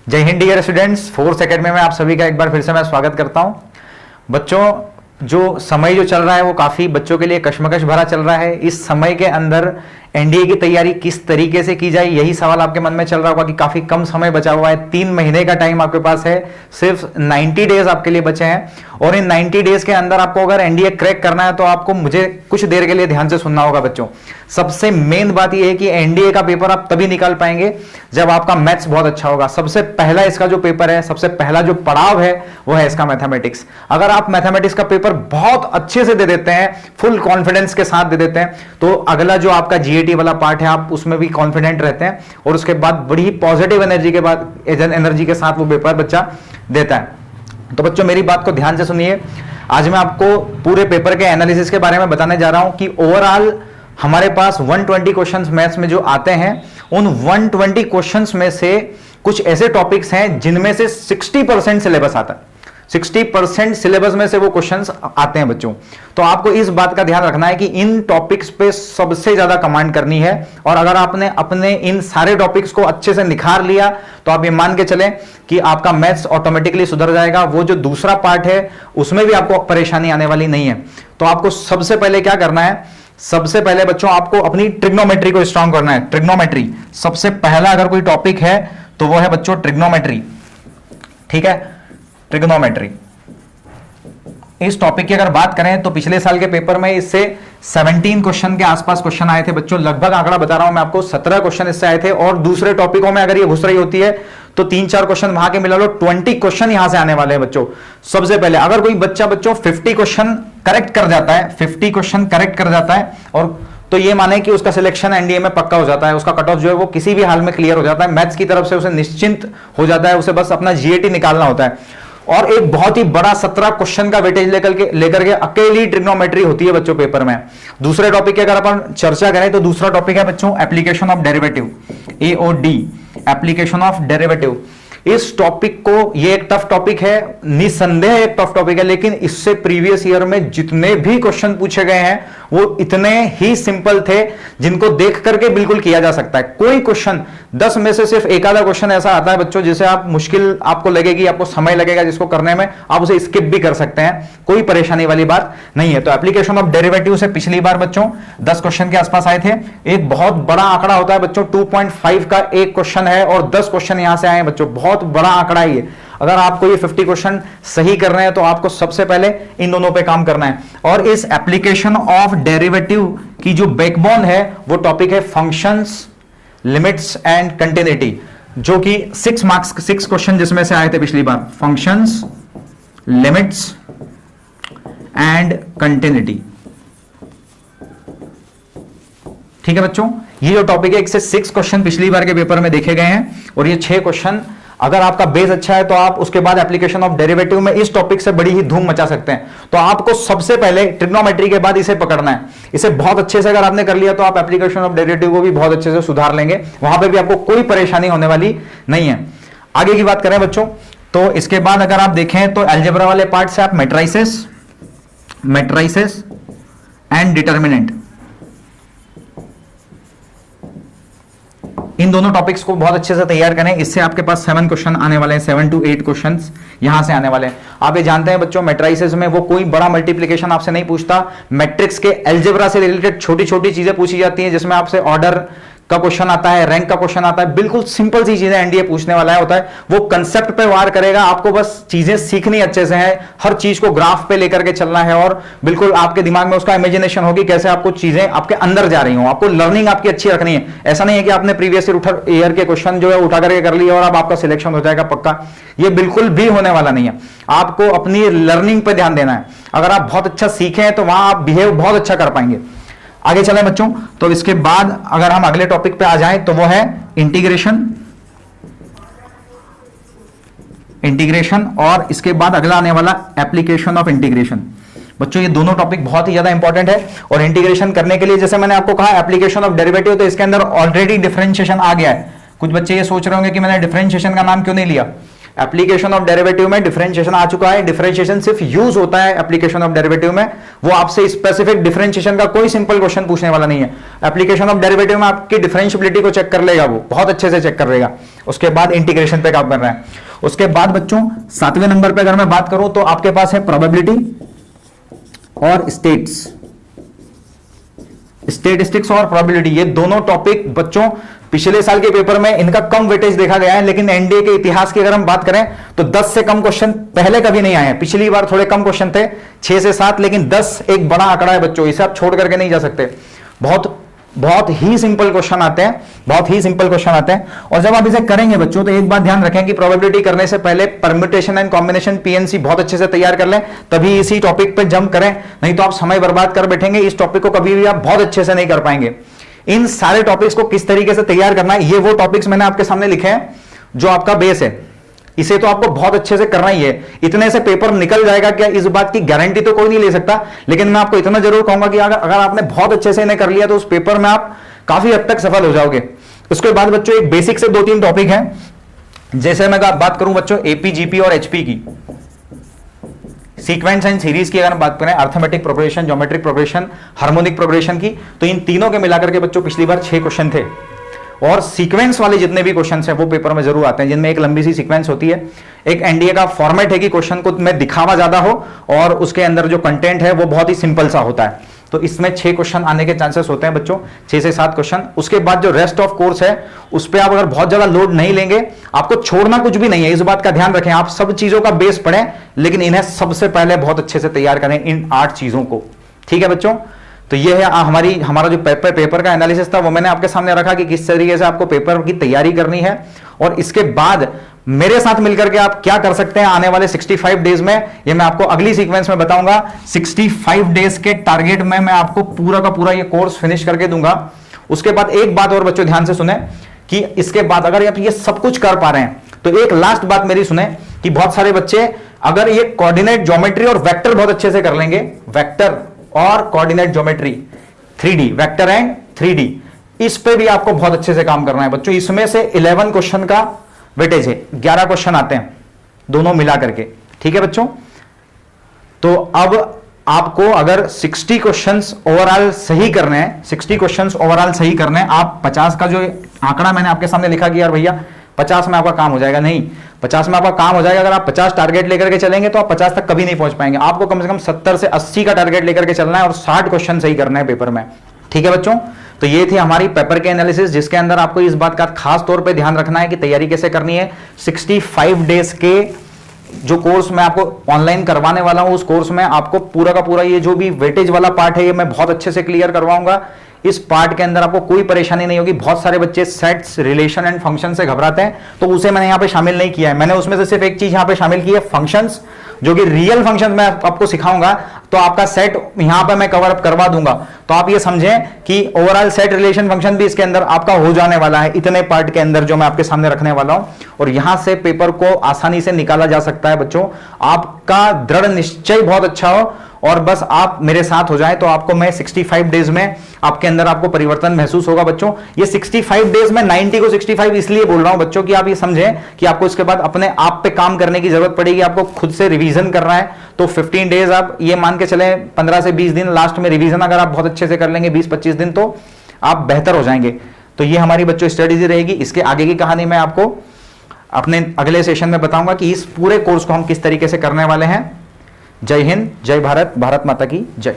जय हिंद dear students, force academy में आप सभी का एक बार फिर से मैं स्वागत करता हूं। बच्चों, जो समय जो चल रहा है वो काफी बच्चों के लिए कश्मकश भरा चल रहा है। इस समय के अंदर एनडीए की तैयारी किस तरीके से की जाए, यही सवाल आपके मन में चल रहा होगा कि काफी कम समय बचा हुआ है। 3 महीने का टाइम आपके पास है, सिर्फ 90 डेज आपके लिए बचे हैं और इन 90 डेज के अंदर आपको अगर एनडीए क्रैक करना है तो आपको मुझे कुछ देर के लिए ध्यान से सुनना होगा। बच्चों, सबसे मेन बात यह है कि एनडीए का पेपर आप तभी निकाल पाएंगे जब आपका मैथ्स बहुत अच्छा होगा। सबसे पहला इसका जो पेपर है, सबसे पहला जो पड़ाव है वो है इसका मैथमेटिक्स। अगर आप मैथमेटिक्स का पेपर बहुत अच्छे से दे देते हैं, फुल कॉन्फिडेंस के साथ दे देते हैं, तो अगला जो आपका जीएटी वाला पार्ट है आप उसमें भी कॉन्फिडेंट रहते हैं और उसके बाद बड़ी पॉजिटिव एनर्जी के साथ वो पेपर बच्चा देता है। तो बच्चों, मेरी बात को ध्यान से सुनिए। आज मैं आपको पूरे पेपर के एनालिसिस के बारे में बताने जा रहा हूं कि ओवरऑल हमारे पास 120 क्वेश्चंस मैथ्स में जो आते हैं, उन 120 क्वेश्चंस में से कुछ ऐसे टॉपिक्स हैं जिनमें से 60% सिलेबस आता है। 60% सिलेबस में से वो क्वेश्चंस आते हैं बच्चों। तो आपको इस बात का ध्यान रखना है कि इन टॉपिक्स पे सबसे ज्यादा कमांड करनी है और अगर आपने अपने इन सारे टॉपिक्स को अच्छे से निखार लिया तो आप ये मान के चलें कि आपका मैथ्स ऑटोमेटिकली सुधर जाएगा। वो जो दूसरा पार्ट है उसमें भी आपको परेशानी आने वाली नहीं है। तो आपको सबसे पहले क्या करना है, सबसे पहले बच्चों आपको अपनी ट्रिग्नोमेट्री को स्ट्रांग करना है। ट्रिग्नोमेट्री सबसे पहला अगर कोई टॉपिक है तो वो है बच्चों ट्रिग्नोमेट्री। ठीक है, ट्रिग्नोमेट्री। इस टॉपिक की अगर बात करें तो पिछले साल के पेपर में इससे 17 क्वेश्चन के आसपास क्वेश्चन आए थे बच्चों। लगभग आंकड़ा बता रहा हूं मैं आपको, 17 क्वेश्चन इससे आए थे और दूसरे टॉपिकों में अगर ये घुस रही होती है तो 3-4 क्वेश्चन वहां के मिला लो, 20 क्वेश्चन यहां से आने वाले हैं बच्चों। सबसे पहले अगर कोई बच्चा बच्चों 50 क्वेश्चन करेक्ट कर जाता है, 50 क्वेश्चन करेक्ट कर जाता है और तो ये माने कि उसका सिलेक्शन एनडीए में पक्का हो जाता है, उसका कट ऑफ जो है वो किसी भी हाल में क्लियर हो जाता है। मैथ्स की तरफ से उसे निश्चिंत हो जाता है, उसे बस अपना जीएटी निकालना होता है। और एक बहुत ही बड़ा 17 क्वेश्चन का वेटेज लेकर के अकेली ट्रिग्नोमेट्री होती है बच्चों पेपर में। दूसरे टॉपिक की अगर अपन चर्चा करें तो दूसरा टॉपिक है बच्चों application of derivative, AOD, application of derivative. इस टॉपिक को, ये एक टफ टॉपिक है, निसंदेह एक टफ टॉपिक है, लेकिन इससे प्रीवियस ईयर में जितने भी क्वेश्चन पूछे गए हैं वो इतने ही सिंपल थे जिनको देख करके बिल्कुल किया जा सकता है। कोई क्वेश्चन 10 में से सिर्फ एक आधा क्वेश्चन ऐसा आता है बच्चों जिसे आप मुश्किल आपको लगेगी, आपको समय लगेगा जिसको करने में, आप उसे स्किप भी कर सकते हैं, कोई परेशानी वाली बात नहीं है। तो एप्लीकेशन ऑफ डेरिवेटिव से पिछली बार बच्चों 10 क्वेश्चन के आसपास आए थे। एक बहुत बड़ा आंकड़ा होता है बच्चों, 2.5 का एक क्वेश्चन है और 10 क्वेश्चन यहां से आए हैं बच्चों, बहुत बड़ा आंकड़ा है ये। अगर आपको ये 50 क्वेश्चन सही कर रहे हैं तो आपको सबसे पहले इन दोनों पे काम करना है। और इस एप्लीकेशन ऑफ डेरिवेटिव की जो बैकबोन है वो टॉपिक है फंक्शंस, लिमिट्स एंड कंटिन्यूटी, जो कि 6 मार्क्स 6 क्वेश्चन जिसमें से आए थे पिछली बार, फंक्शंस, लिमिट्स एंड कंटिन्यूटी। ठीक है बच्चों, ये जो टॉपिक है, एक से 6 क्वेश्चन पिछली बार के पेपर में देखे गए हैं और ये 6 क्वेश्चन अगर आपका बेस अच्छा है तो आप उसके बाद एप्लीकेशन ऑफ डेरिवेटिव में इस टॉपिक से बड़ी ही धूम मचा सकते हैं। तो आपको सबसे पहले ट्रिग्नोमेट्री के बाद इसे पकड़ना है। इसे बहुत अच्छे से अगर आपने कर लिया तो आप एप्लीकेशन ऑफ डेरिवेटिव को भी बहुत अच्छे से सुधार लेंगे, वहां पे भी आपको कोई परेशानी होने वाली नहीं है। आगे की बात करें बच्चों तो इसके बाद अगर आप देखें तो अलजेब्रा वाले पार्ट से आप मैट्रिसेस एंड डिटर्मिनेंट, इन दोनों टॉपिक्स को बहुत अच्छे से तैयार करें। इससे आपके पास 7 क्वेश्चन आने वाले हैं, 7 to 8 क्वेश्चंस यहां से आने वाले हैं। आप ये जानते हैं बच्चों, मैट्रिसेस में वो कोई बड़ा मल्टीप्लिकेशन आपसे नहीं पूछता, मैट्रिक्स के अलजेब्रा से रिलेटेड छोटी छोटी चीजें पूछी जाती हैं जिसमें आपसे ऑर्डर का क्वेश्चन आता है, रैंक का क्वेश्चन आता है, बिल्कुल सिंपल सी चीजें एनडीए पूछने वाला है होता है। वो कंसेप्ट पे वार करेगा, आपको बस चीजें सीखनी अच्छे से है, हर चीज को ग्राफ पे लेकर के चलना है और बिल्कुल आपके दिमाग में उसका इमेजिनेशन होगी कैसे आपको चीजें आपके अंदर जा रही हो। आपको लर्निंग आपकी अच्छी रखनी है। ऐसा नहीं है कि आपने प्रीवियस ईयर के क्वेश्चन जो है उठा करके कर लिया और अब आपका सिलेक्शन हो जाएगा पक्का, ये बिल्कुल भी होने वाला नहीं है। आपको अपनी लर्निंग पे ध्यान देना है। अगर आप बहुत अच्छा सीखे तो वहां आप बिहेव बहुत अच्छा कर पाएंगे। आगे चलें बच्चों, तो इसके बाद अगर हम अगले टॉपिक पे आ जाएं तो वो है इंटीग्रेशन और इसके बाद अगला आने वाला एप्लीकेशन ऑफ इंटीग्रेशन। बच्चों, ये दोनों टॉपिक बहुत ही ज्यादा इंपॉर्टेंट है और इंटीग्रेशन करने के लिए जैसे मैंने आपको कहा एप्लीकेशन ऑफ डेरिवेटिव, तो इसके अंदर ऑलरेडी डिफरेंशिएशन आ गया है। कुछ बच्चे ये सोच रहे होंगे कि मैंने डिफरेंशिएशन का नाम क्यों नहीं लिया। एप्लीकेशन ऑफ डेरिवेटिव में डिफरेंशिएशन आ चुका है, डिफरेंशिएशन सिर्फ यूज होता है एप्लीकेशन ऑफ डेरिवेटिव में, वो आपसे स्पेसिफिक डिफरेंशिएशन का कोई सिंपल क्वेश्चन पूछने वाला नहीं है। एप्लीकेशन ऑफ डेरिवेटिव में आपकी डिफरेंशिएबिलिटी को चेक कर लेगा, वो बहुत अच्छे से चेक कर लेगा। उसके बाद इंटीग्रेशन पे काम कर रहे हैं। उसके बाद बच्चों 7वें नंबर पे अगर मैं बात करूं तो आपके पास है प्रोबेबिलिटी और स्टेटिस्टिक्स और प्रोबेबिलिटी। ये दोनों टॉपिक बच्चों पिछले साल के पेपर में इनका कम वेटेज देखा गया है, लेकिन एनडीए के इतिहास की अगर हम बात करें तो 10 से कम क्वेश्चन पहले कभी नहीं आए हैं। पिछली बार थोड़े कम क्वेश्चन थे 6 से 7, लेकिन 10 एक बड़ा आंकड़ा है बच्चों, इसे आप छोड़ करके नहीं जा सकते। बहुत ही सिंपल क्वेश्चन आते हैं, बहुत ही सिंपल क्वेश्चन आते हैं। और जब आप इसे करेंगे बच्चों तो एक बात ध्यान रखें कि प्रोबेबिलिटी करने से पहले परम्यूटेशन एंड कॉम्बिनेशन पीएनसी बहुत अच्छे से तैयार कर लें, तभी इसी टॉपिक पे जंप करें, नहीं तो आप समय बर्बाद कर बैठेंगे। इस टॉपिक को कभी भी आप बहुत अच्छे से नहीं कर पाएंगे। इन सारे टॉपिक्स को किस तरीके से तैयार करना है, ये वो टॉपिक्स मैंने आपके सामने लिखे हैं जो आपका बेस है। इसे तो आपको बहुत अच्छे से करना ही है। इतने से पेपर निकल जाएगा क्या, इस बात की गारंटी तो कोई नहीं ले सकता, लेकिन मैं आपको इतना जरूर कहूंगा कि अगर आपने बहुत अच्छे से इन्हें कर लिया तो उस पेपर में आप काफी हद तक सफल हो जाओगे। उसके बाद बच्चों एक बेसिक से 2-3 टॉपिक हैं, जैसे मैं बात करूं बच्चों एपी, जीपी और एचपी की, सीक्वेंस एंड सीरीज की अगर बात करें, arithmetic progression, geometric progression, harmonic progression की, तो इन तीनों के मिलाकर के बच्चों पिछली बार 6 क्वेश्चन थे। और सीक्वेंस वाले जितने भी क्वेश्चन हैं वो पेपर में जरूर आते हैं, जिनमें एक लंबी सी सीक्वेंस होती है। एक एनडीए का फॉर्मेट है कि क्वेश्चन को में दिखावा ज्यादा हो और उसके अंदर जो कंटेंट है वो बहुत ही सिंपल सा होता है। तो इसमें 6 क्वेश्चन आने के चांसेस होते हैं बच्चों, 6 से 7 क्वेश्चन। उसके बाद जो रेस्ट ऑफ कोर्स है उस पर आप अगर बहुत ज्यादा लोड नहीं लेंगे, आपको छोड़ना कुछ भी नहीं है, इस बात का ध्यान रखें। आप सब चीजों का बेस पढ़ें, लेकिन इन्हें सबसे पहले बहुत अच्छे से तैयार करें, इन 8 चीजों को। ठीक है बच्चों, तो ये है हमारा जो पेपर का एनालिसिस था, वो मैंने आपके सामने रखा कि किस तरीके से आपको पेपर की तैयारी करनी है। और इसके बाद मेरे साथ मिलकर के आप क्या कर सकते हैं आने वाले 65 डेज में, ये मैं आपको अगली सीक्वेंस में बताऊंगा। 65 डेज के टारगेट में मैं आपको पूरा का पूरा ये कोर्स फिनिश करके दूंगा। उसके बाद एक बात और बच्चों ध्यान से सुने कि इसके बाद अगर आप ये सब कुछ कर पा रहे हैं तो एक लास्ट बात मेरी सुने कि बहुत सारे बच्चे अगर ये कोऑर्डिनेट ज्योमेट्री और वेक्टर बहुत अच्छे से कर लेंगे, वेक्टर और coordinate geometry 3D, vector and 3D, इस पे भी आपको बहुत अच्छे से काम करना है बच्चों। इसमें से 11 क्वेश्चन का वेटेज है, 11 क्वेश्चन आते हैं दोनों मिला करके। ठीक है बच्चों, तो अब आपको अगर 60 क्वेश्चंस ओवरऑल सही करने हैं, 60 क्वेश्चंस ओवरऑल सही करने हैं, आप 50 का जो आंकड़ा मैंने आपके सामने लिखा कि यार भैया 50 में आपका काम हो जाएगा, नहीं, 50 में आपका काम हो जाएगा। अगर आप 50 टारगेट लेकर के चलेंगे तो आप 50 तक कभी नहीं पहुंच पाएंगे। आपको कम से कम 70 से 80 का टारगेट लेकर के चलना है और 60 क्वेश्चन सही करना है पेपर में। ठीक है बच्चों, तो ये थी हमारी पेपर के एनालिसिस, जिसके अंदर आपको इस बात का खास तौर पे ध्यान रखना है कि तैयारी कैसे करनी है। 65 डेज के जो कोर्स मैं आपको ऑनलाइन करवाने वाला हूं, उस कोर्स में आपको पूरा का पूरा ये जो भी वेटेज वाला पार्ट है ये मैं बहुत अच्छे से क्लियर करवाऊंगा। इस पार्ट के अंदर आपको कोई परेशानी नहीं होगी। बहुत सारे बच्चे सेट्स, रिलेशन एंड फंक्शन से घबराते हैं, तो उसे मैंने यहाँ पे शामिल नहीं किया है। मैंने उसमें से सिर्फ एक चीज यहाँ पे शामिल की है, फंक्शंस, जो कि रियल फंक्शन मैं आपको सिखाऊंगा, तो आपका सेट यहां पे मैं कवर अप करवा दूंगा। तो आप ये समझें कि ओवरऑल सेट, रिलेशन, फंक्शन भी इसके अंदर आपका हो जाने वाला है, इतने पार्ट के अंदर जो मैं आपके सामने रखने वाला हूं। और यहां से पेपर को आसानी से निकाला जा सकता है बच्चों। आपका दृढ़ निश्चय बहुत अच्छा हो और बस आप मेरे साथ हो जाएं तो आपको मैं 65 डेज में आपके अंदर आपको परिवर्तन महसूस होगा बच्चों। ये 65 डेज में 90 को 65 इसलिए बोल रहा हूं बच्चों कि आप ये समझें कि आपको इसके बाद अपने आप पे काम करने की जरूरत पड़ेगी, आपको खुद से रिवीजन करना है। तो 15 डेज आप ये मान के चले, 15 से 20 दिन लास्ट में रिवीजन अगर आप बहुत अच्छे से कर लेंगे, 20-25 दिन, तो आप बेहतर हो जाएंगे। तो ये हमारी बच्चों स्ट्रेटेजी रहेगी। इसके आगे की कहानी मैं आपको अपने अगले सेशन में बताऊंगा कि इस पूरे कोर्स को हम किस तरीके से करने वाले हैं। जय हिंद, जय भारत, भारत माता की जय।